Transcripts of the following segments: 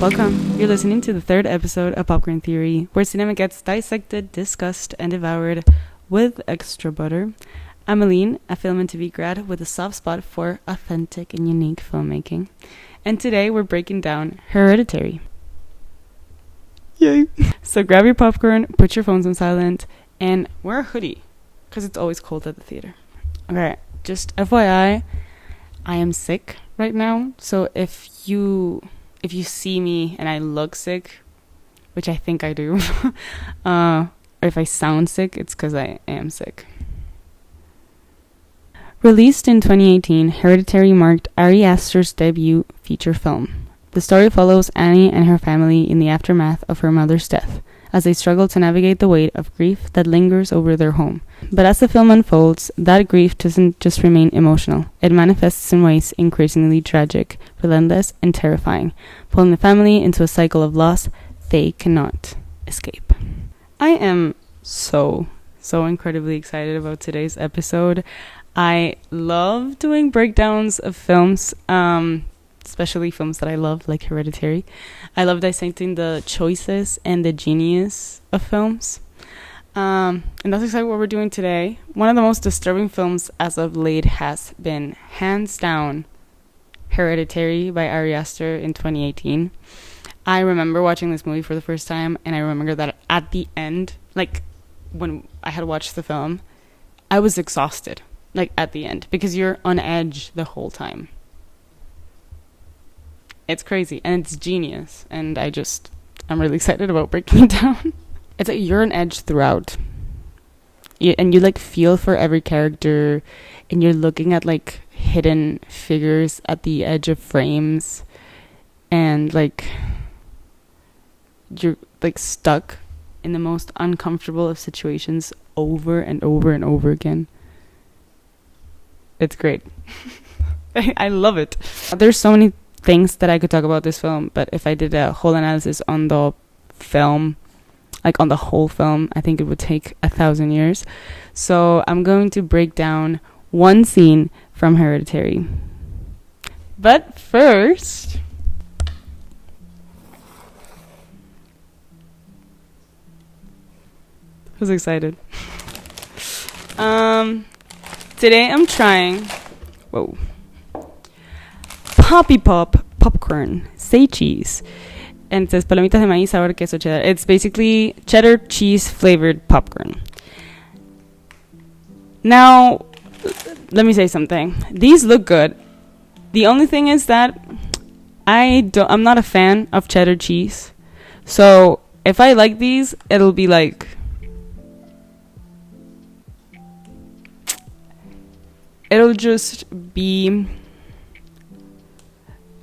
Welcome. You're listening to the third episode of Popcorn Theory, where cinema gets dissected, discussed, and devoured with extra butter. I'm Aline, a film and TV grad with a soft spot for authentic and unique filmmaking. And today we're breaking down Hereditary. Yay! So grab your popcorn, put your phones on silent, and wear a hoodie, because it's always cold at the theater. Okay, just FYI, I am sick right now, so if you see me and I look sick, which I think I do, or if I sound sick, it's because I am sick. Released in 2018, Hereditary marked Ari Aster's debut feature film. The story follows Annie and her family in the aftermath of her mother's death, as they struggle to navigate the weight of grief that lingers over their home. But as the film unfolds, that grief doesn't just remain emotional. It manifests in ways increasingly tragic, relentless, and terrifying, pulling the family into a cycle of loss they cannot escape. I am so incredibly excited about today's episode. I love doing breakdowns of films, especially films that I love, like Hereditary. I love dissecting the choices and the genius of films. And that's exactly what we're doing today. One of the most disturbing films as of late has been, hands down, Hereditary by Ari Aster in 2018. I remember watching this movie for the first time, and I remember that at the end, like when I had watched the film, I was exhausted, like at the end, because you're on edge the whole time. It's crazy, and it's genius, and I'm really excited about breaking it down. It's like you're on edge throughout, and you like feel for every character, and you're looking at like hidden figures at the edge of frames, and like you're like stuck in the most uncomfortable of situations over and over and over again. It's great. I love it. There's so many things that I could talk about this film, but if I did a whole analysis on the film, like on the whole film, I think it would take 1,000 years. So I'm going to break down one scene from Hereditary. But first, who's excited? Today I'm trying Poppy Pop popcorn, say cheese. And it says palomitas de maíz, sabor queso cheddar. It's basically cheddar cheese flavored popcorn. Now, let me say something. These look good. The only thing is that I'm not a fan of cheddar cheese. So if I like these, it'll be like it'll just be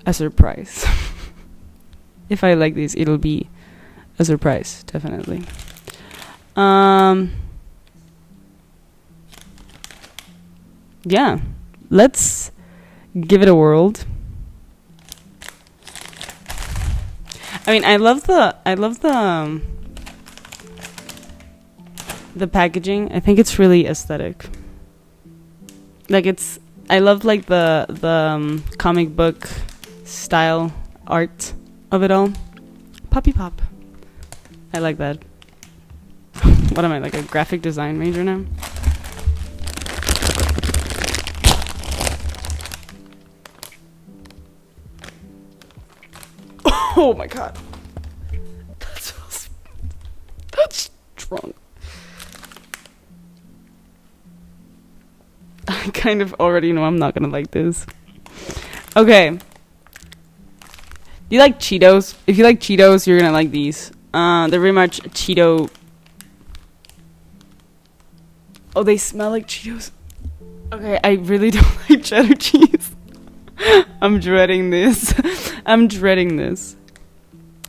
a surprise. If I like these, it'll be a surprise, definitely. Yeah, let's give it a whirl. I mean, I love the packaging. I think it's really aesthetic. Like I love like the comic book style art of it all. Poppy Pop. I like that. What am I, like a graphic design major now? Oh my god. That's strong. I kind of already know I'm not gonna like this. Okay. Do you like Cheetos? If you like Cheetos, you're gonna like these. They're very much Cheeto. Oh, they smell like Cheetos. Okay, I really don't like cheddar cheese. I'm dreading this.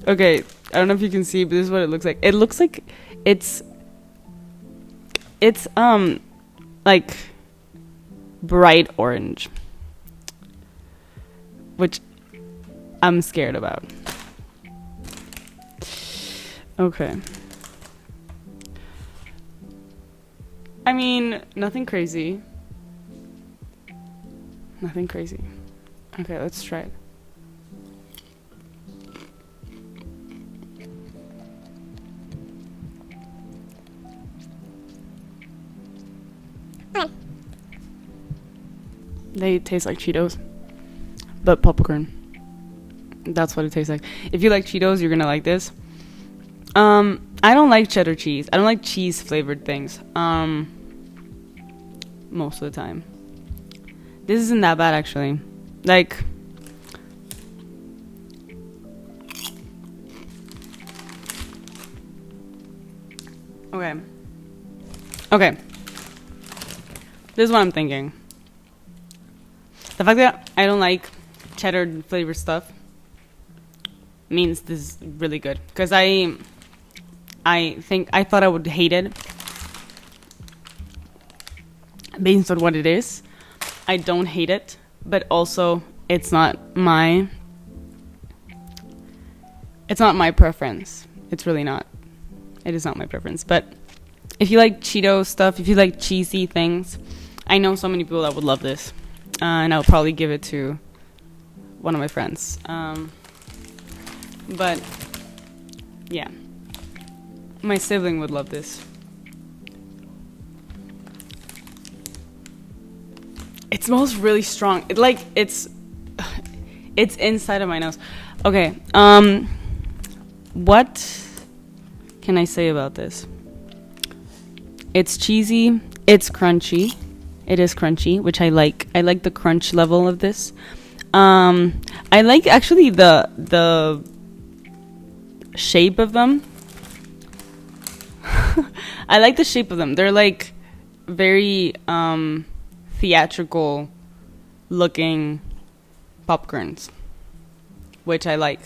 Okay, I don't know if you can see, but this is what it looks like. It looks like it's like bright orange, which I'm scared about. Okay. I mean, nothing crazy. Okay, let's try it. They taste like Cheetos, but popcorn. That's what it tastes like. If you like Cheetos, you're gonna like this. I don't like cheddar cheese. I don't like cheese flavored things. Most of the time. This isn't that bad actually. Like, okay. This is what I'm thinking. The fact that I don't like cheddar flavored stuff means this is really good, because I thought I would hate it based on what it is. I don't hate it, but also it's not my preference. It's really not. It is not my preference. But if you like Cheeto stuff, if you like cheesy things, I know so many people that would love this, and I'll probably give it to one of my friends. But yeah, my sibling would love this. It smells really strong. It's inside of my nose. Okay. What can I say about this? It's cheesy. It's crunchy. It is crunchy, which I like. I like the crunch level of this. I like actually the shape of them. I like the shape of them. They're like very theatrical looking popcorns, which I like,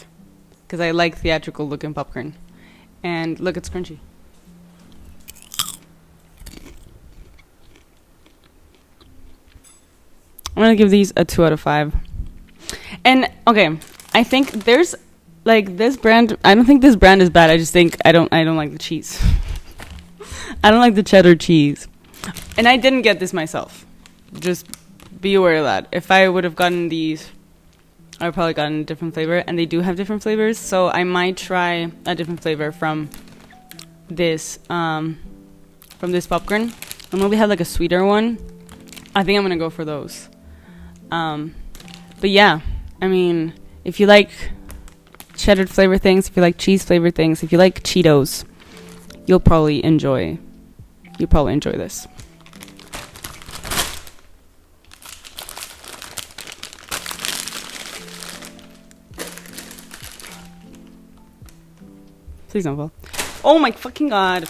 because I like theatrical looking popcorn. And look, it's crunchy. I'm gonna give these a 2 out of 5. And okay, I think there's like this brand. I don't think this brand is bad. I just think I don't like the cheese. I don't like the cheddar cheese, and I didn't get this myself. Just be aware of that. If I would have gotten these, I would probably gotten a different flavor, and they do have different flavors. So I might try a different flavor from this popcorn. And when we have like a sweeter one, I think I'm gonna go for those. But yeah, I mean, if you like cheddar flavor things, if you like cheese flavor things, if you like Cheetos, you'll probably enjoy this. Please don't fall. Oh my fucking god.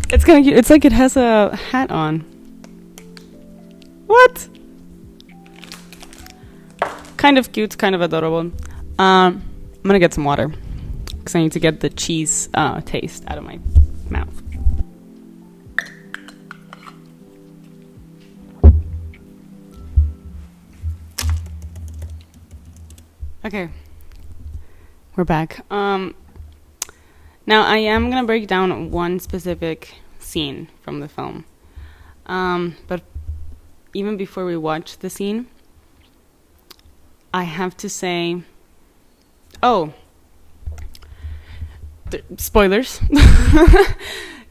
It's kind of cute. It's like it has a hat on. What? Kind of cute, kind of adorable. I'm gonna get some water, because I need to get the cheese taste out of my mouth. Okay, we're back. Now I am gonna break down one specific scene from the film. But even before we watch the scene, I have to say, spoilers.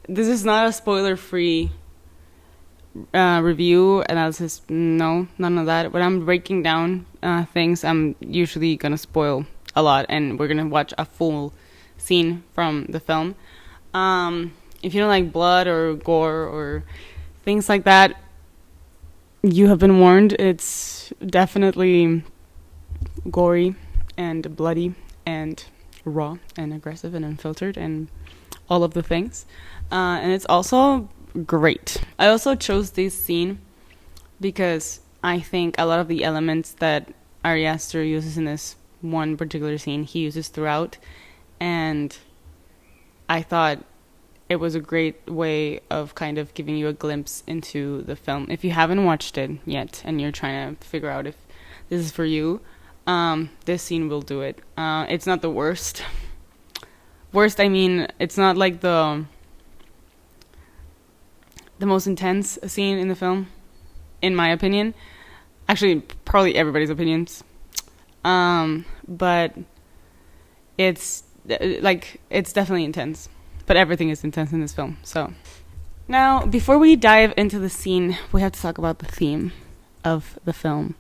This is not a spoiler-free review analysis. No, none of that. When I'm breaking down things, I'm usually gonna spoil a lot, and we're gonna watch a full scene from the film. If you don't like blood or gore or things like that, you have been warned. It's definitely gory and bloody and raw and aggressive and unfiltered and all of the things. And it's also great. I also chose this scene because I think a lot of the elements that Ari Aster uses in this one particular scene, he uses throughout. And I thought it was a great way of kind of giving you a glimpse into the film. If you haven't watched it yet and you're trying to figure out if this is for you, this scene will do it. It's not the worst. I mean, it's not like the the most intense scene in the film, in my opinion. Actually, probably everybody's opinions. But it's definitely intense. But everything is intense in this film. So now, before we dive into the scene, we have to talk about the theme of the film.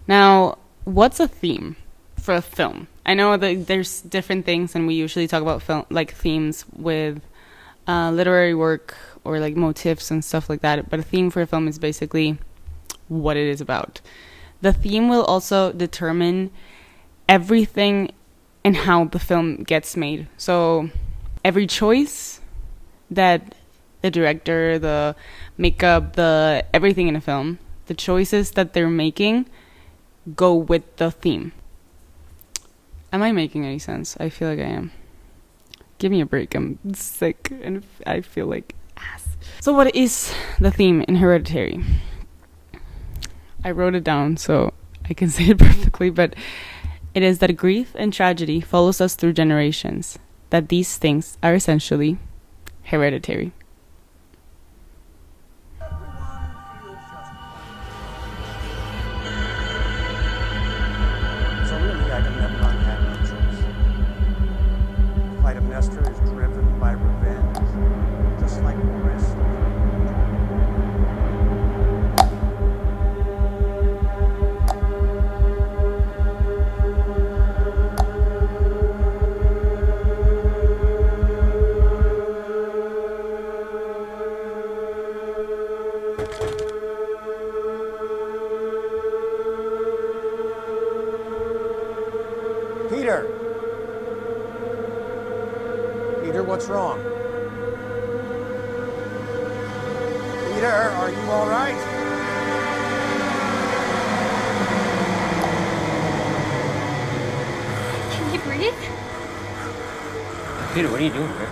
Now, what's a theme for a film? I know that there's different things, and we usually talk about film, like themes with literary work or like motifs and stuff like that. But a theme for a film is basically what it is about. The theme will also determine everything and how the film gets made. So every choice that the director, the makeup, the everything in a film, the choices that they're making go with the theme. Am I making any sense? I feel like I am. Give me a break. I'm sick and I feel like ass. So what is the theme in Hereditary? I wrote it down so I can say it perfectly, but it is that grief and tragedy follows us through generations, that these things are essentially hereditary. So really, Agamemnon had no choice. Clytemnestra is driven by revenge, just like the rest of them. Peter! Peter, what's wrong? Peter, are you all right? Can you breathe? Peter, what are you doing here?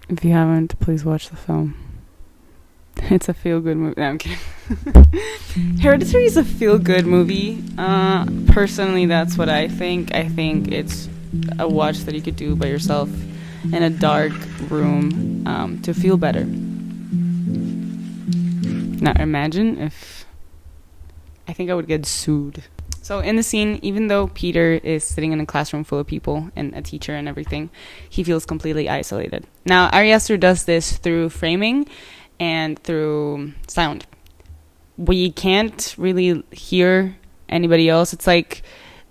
If you haven't, please watch the film. It's a feel-good movie. No, I'm kidding. Hereditary is a feel-good movie. Personally, that's what I think. I think it's a watch that you could do by yourself in a dark room to feel better. Now, imagine if... I think I would get sued. So in the scene, even though Peter is sitting in a classroom full of people and a teacher and everything, he feels completely isolated. Now, Aster does this through framing and through sound. We can't really hear anybody else. It's like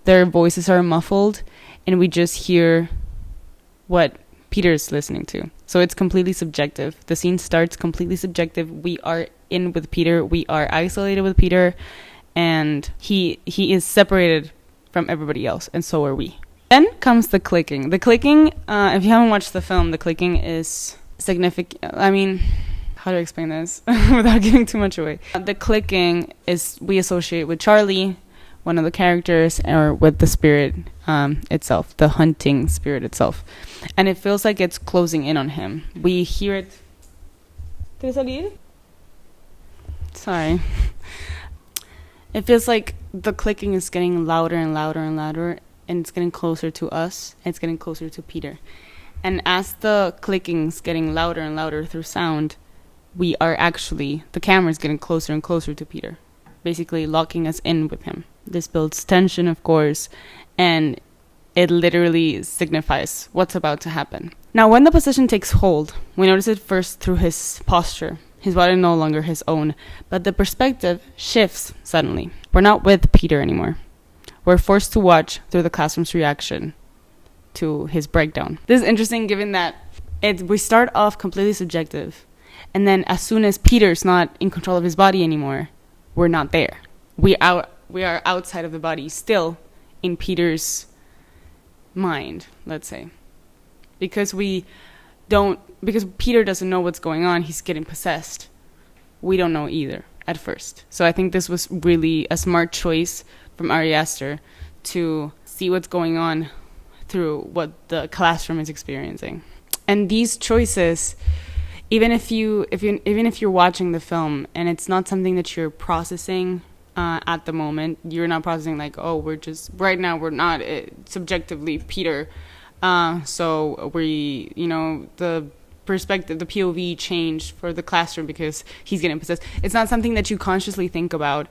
their voices are muffled and we just hear what Peter's listening to. So it's completely subjective. The scene starts completely subjective. We are in with Peter. We are isolated with Peter. And he is separated from everybody else, and so are we. Then comes the clicking. The clicking, if you haven't watched the film, the clicking is significant. I mean, how do I explain this without giving too much away? The clicking is we associate with Charlie, one of the characters, or with the spirit itself, the hunting spirit itself. And it feels like it's closing in on him. We hear it. ¿Quieres salir? Sorry. It feels like the clicking is getting louder and louder and louder, and it's getting closer to us, and it's getting closer to Peter. And as the clicking's getting louder and louder through sound, the camera's getting closer and closer to Peter, basically locking us in with him. This builds tension, of course, and it literally signifies what's about to happen. Now, when the possession takes hold, we notice it first through his posture. His body no longer his own, but the perspective shifts suddenly. We're not with Peter anymore. We're forced to watch through the classroom's reaction to his breakdown. This is interesting given that we start off completely subjective, and then as soon as Peter's not in control of his body anymore, we're not there. We are outside of the body, still in Peter's mind, let's say. Because Peter doesn't know what's going on, he's getting possessed. we don't know either at first. So I think this was really a smart choice from Ari Aster to see what's going on through what the classroom is experiencing. And these choices, even if you're watching the film and it's not something that you're processing at the moment, you're not processing like, oh, we're not subjectively Peter, so we, the perspective, the POV changed for the classroom because he's getting possessed. It's not something that you consciously think about,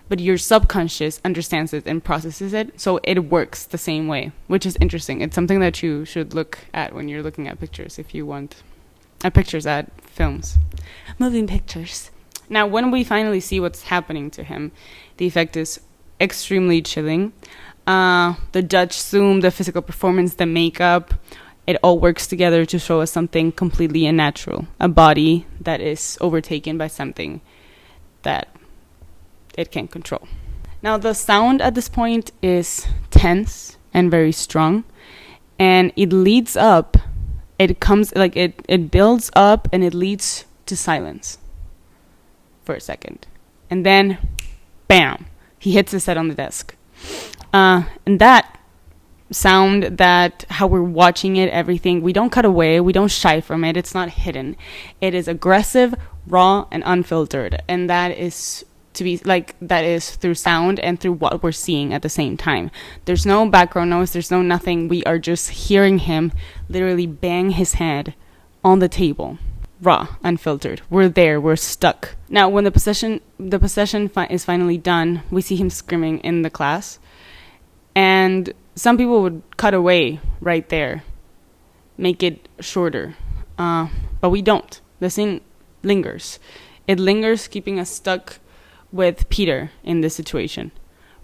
but your subconscious understands it and processes it, so it works the same way, which is interesting. It's something that you should look at when you're looking at pictures, if you want pictures at films. Moving pictures. Now, when we finally see what's happening to him, the effect is extremely chilling. The Dutch zoom, the physical performance, the makeup, it all works together to show us something completely unnatural. A body that is overtaken by something that it can't control. Now, the sound at this point is tense and very strong. And it leads up. It comes, like, it builds up and it leads to silence for a second. And then, bam, he hits his head on the desk. And that sound, that how we're watching it, everything, we don't cut away, we don't shy from it, it's not hidden. It is aggressive, raw, and unfiltered. And that is through sound and through what we're seeing at the same time. There's no background noise, there's no nothing. We are just hearing him literally bang his head on the table. Raw, unfiltered. We're there, we're stuck. Now, when the possession is finally done, we see him screaming in the class. And some people would cut away right there, make it shorter. But we don't. The scene lingers. It lingers, keeping us stuck with Peter in this situation.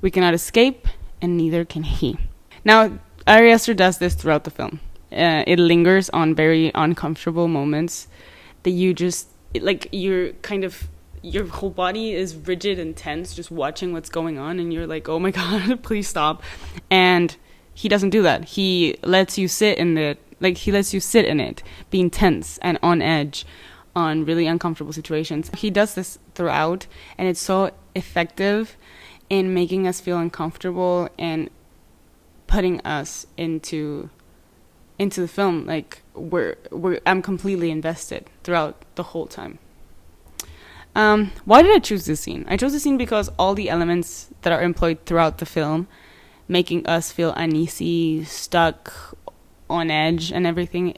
We cannot escape, and neither can he. Now, Ari Aster does this throughout the film. It lingers on very uncomfortable moments that you just, your whole body is rigid and tense just watching what's going on, and you're like, oh my god, please stop. And he doesn't do that. He lets you sit in it, being tense and on edge on really uncomfortable situations. He does this throughout, and it's so effective in making us feel uncomfortable and putting us into the film. Like, I'm completely invested throughout the whole time. Why did I choose this scene? I chose this scene because all the elements that are employed throughout the film, making us feel uneasy, stuck, on edge, and everything,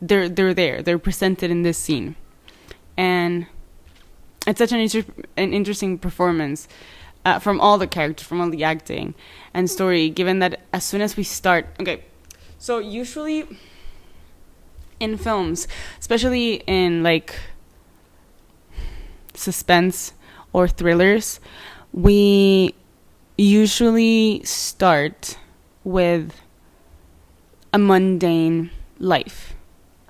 they're there. They're presented in this scene. And it's such an interesting performance from all the characters, from all the acting and story, given that as soon as we start... Okay, so usually in films, especially in, like, suspense or thrillers, we usually start with a mundane life.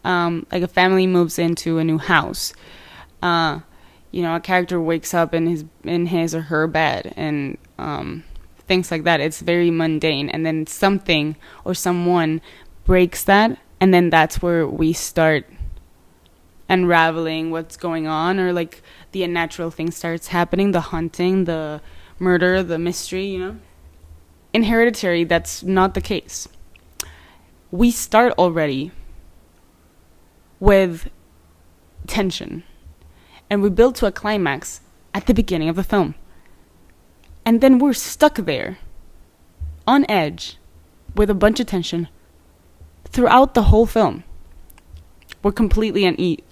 Like a family moves into a new house. A character wakes up in his or her bed, and things like that. It's very mundane, and then something or someone breaks that, and then that's where we start unraveling what's going on, or like the unnatural thing starts happening, the haunting, the murder, the mystery, In Hereditary, that's not the case. We start already with tension, and we build to a climax at the beginning of the film. And then we're stuck there, on edge, with a bunch of tension throughout the whole film. We're completely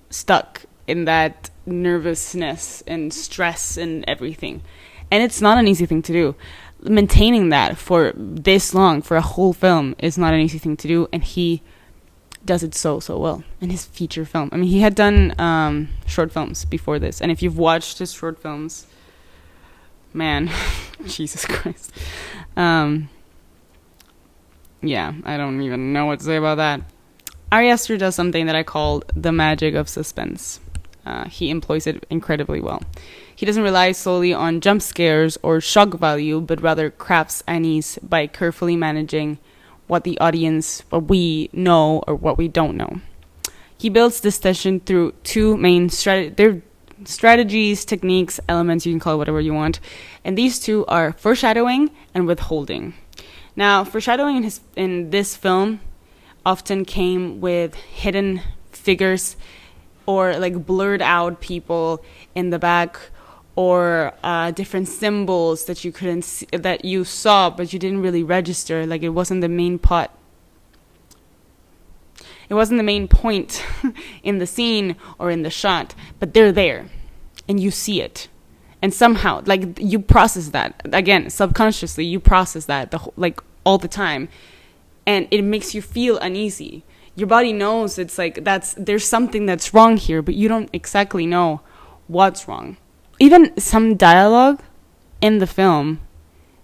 stuck in that nervousness and stress and everything. And it's not an easy thing to do. Maintaining that for this long, for a whole film, is not an easy thing to do, and he does it so well in his feature film. I mean, he had done short films before this, and if you've watched his short films, man, Jesus Christ. Yeah, I don't even know what to say about that. Ari Aster does something that I call the magic of suspense. He employs it incredibly well. He doesn't rely solely on jump scares or shock value, but rather crafts unease by carefully managing what the audience, what we know or what we don't know. He builds this tension through two main strategies, techniques, elements, you can call it whatever you want. And these two are foreshadowing and withholding. Now, foreshadowing in this film often came with hidden figures or like blurred out people in the back, or different symbols that you couldn't see, that you saw but you didn't really register. Like it wasn't the main plot. It wasn't the main point in the scene or in the shot, but they're there, and you see it, and somehow, like, you process that. Again, subconsciously, you process that like all the time, and it makes you feel uneasy. Your body knows it's like there's something that's wrong here, but you don't exactly know what's wrong. Even some dialogue in the film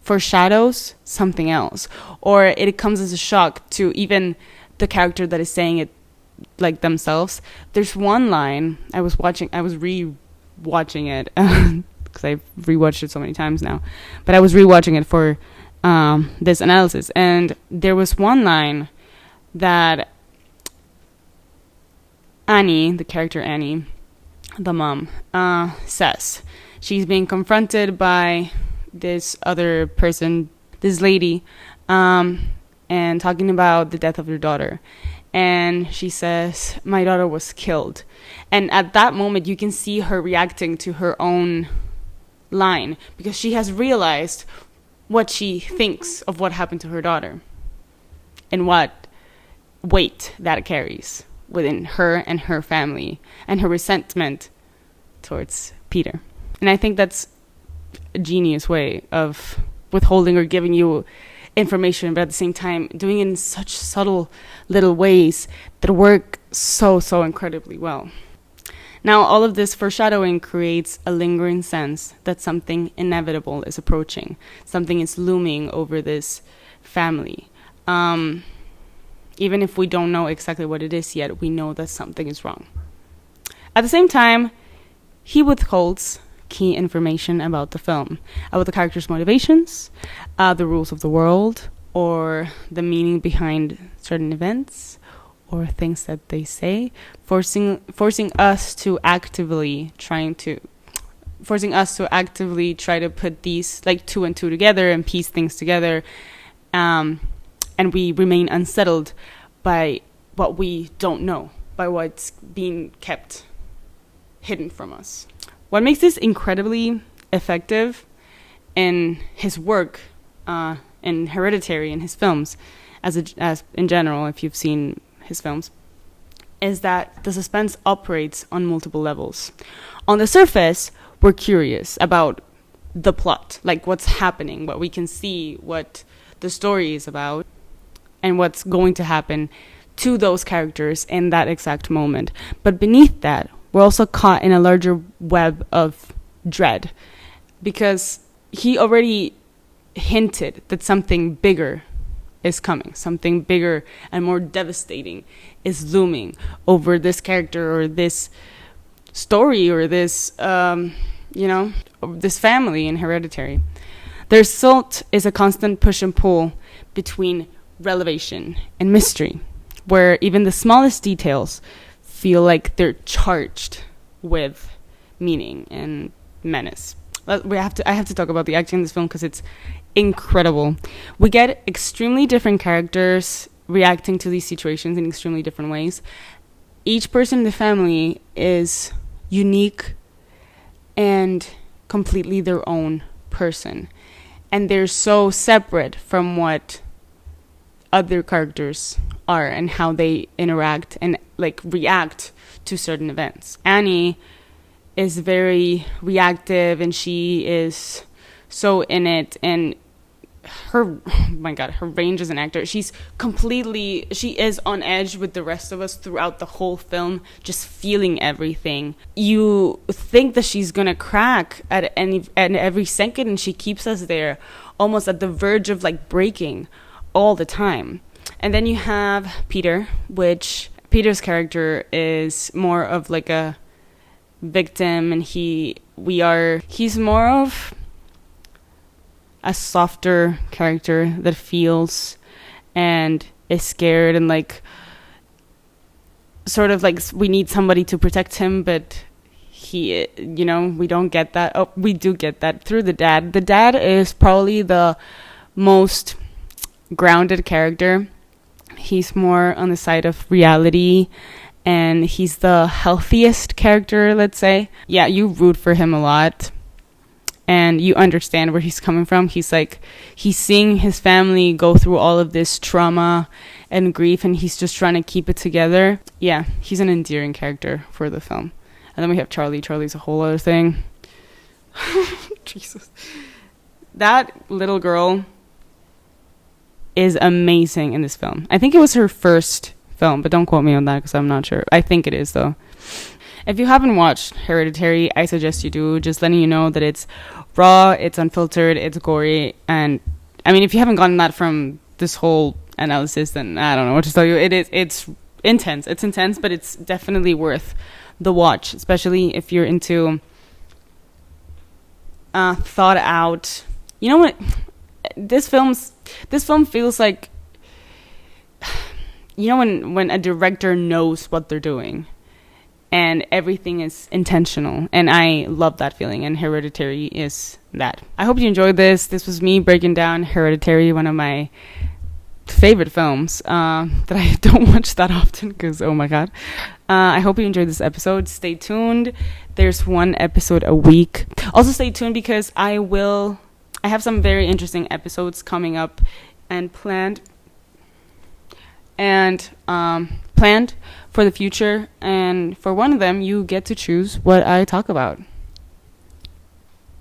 foreshadows something else, or it comes as a shock to even the character that is saying it, like themselves. There's one line I was re-watching it because I've rewatched it so many times now, but I was rewatching it for this analysis, and there was one line that Annie, the character Annie, the mom, says. She's being confronted by this other person, this lady, and talking about the death of her daughter. And she says, "My daughter was killed." And at that moment, you can see her reacting to her own line, because she has realized what she thinks of what happened to her daughter and what weight that carries within her and her family, and her resentment towards Peter. And I think that's a genius way of withholding or giving you information, but at the same time doing it in such subtle little ways that work so incredibly well. Now, all of this foreshadowing creates a lingering sense that something inevitable is approaching. Something is looming over this family. Even if we don't know exactly what it is yet, we know that something is wrong. At the same time, he withholds key information about the film, about the characters' motivations, the rules of the world, or the meaning behind certain events, or things that they say, forcing us to actively try to put these like two and two together and piece things together, and we remain unsettled by what we don't know, by what's being kept hidden from us. What makes this incredibly effective in his work, in Hereditary, in his films, as in general, if you've seen his films, is that the suspense operates on multiple levels. On the surface, we're curious about the plot, like what's happening, what we can see, what the story is about, and what's going to happen to those characters in that exact moment. But beneath that, we're also caught in a larger web of dread, because he already hinted that something bigger is coming, something bigger and more devastating is looming over this character or this story or this, this family in Hereditary. The result is a constant push and pull between revelation and mystery, where even the smallest details feel like they're charged with meaning and menace. I have to talk about the acting in this film because it's incredible. We get extremely different characters reacting to these situations in extremely different ways. Each person in the family is unique and completely their own person, and they're so separate from what other characters are and how they interact and like react to certain events. Annie is very reactive, and she is so in it, and her range as an actor, she is on edge with the rest of us throughout the whole film, just feeling everything. You think that she's gonna crack at every second, and she keeps us there almost at the verge of like breaking all the time. And then you have Peter, which Peter's character is more of like a victim, and he's more of a softer character that feels and is scared and like sort of like we need somebody to protect him, but he, we don't get that. Oh, we do get that through the dad. The dad is probably the most grounded character. He's more on the side of reality, and he's the healthiest character, let's say. Yeah, you root for him a lot, and you understand where he's coming from. He's seeing his family go through all of this trauma and grief, and he's just trying to keep it together. Yeah, he's an endearing character for the film. And then we have Charlie. Charlie's a whole other thing. Jesus. That little girl is amazing in this film. I think it was her first film, but don't quote me on that because I'm not sure. I think it is, though. If you haven't watched Hereditary, I suggest you do. Just letting you know that it's raw, it's unfiltered, it's gory, and I mean, if you haven't gotten that from this whole analysis, then I don't know what to tell you. It's intense. It's intense, but it's definitely worth the watch, especially if you're into thought out. You know what? This film feels like, when a director knows what they're doing and everything is intentional, and I love that feeling, and Hereditary is that. I hope you enjoyed this. This was me breaking down Hereditary, one of my favorite films that I don't watch that often because, oh my god. I hope you enjoyed this episode. Stay tuned. There's one episode a week. Also stay tuned because I have some very interesting episodes coming up and planned for the future, and for one of them you get to choose what I talk about.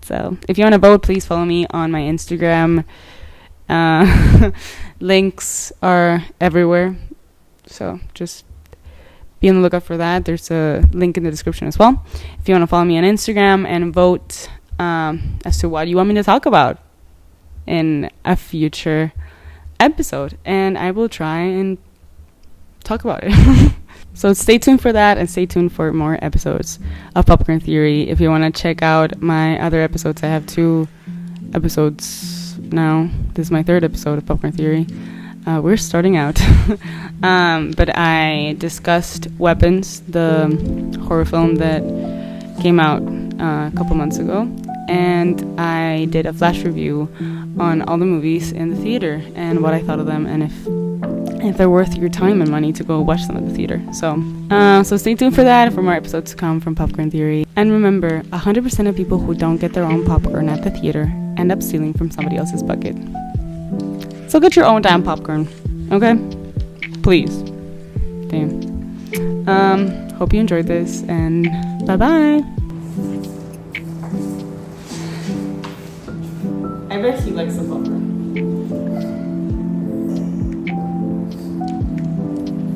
So if you want to vote, please follow me on my Instagram. Links are everywhere, so just be on the lookout for that. There's a link in the description as well if you want to follow me on Instagram and vote as to what you want me to talk about in a future episode, and I will try and talk about it. So stay tuned for that, and stay tuned for more episodes of Popcorn Theory. If you want to check out my other episodes, I have 2 episodes now. This is my 3rd episode of Popcorn Theory. We're starting out. But I discussed Weapons, the horror film that came out a couple months ago, and I did a flash review on all the movies in the theater and what I thought of them, and if they're worth your time and money to go watch them at the theater. So stay tuned for that, for more episodes to come from Popcorn Theory. And remember, 100% of people who don't get their own popcorn at the theater end up stealing from somebody else's bucket. So get your own damn popcorn, okay? Please. Damn. Hope you enjoyed this, and bye-bye. I bet he likes the popcorn.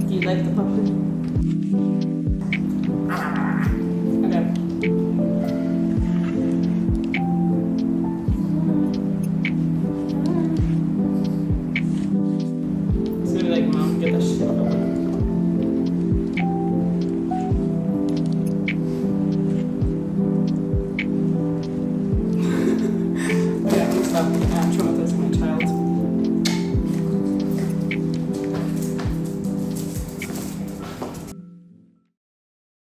Do you like the popcorn?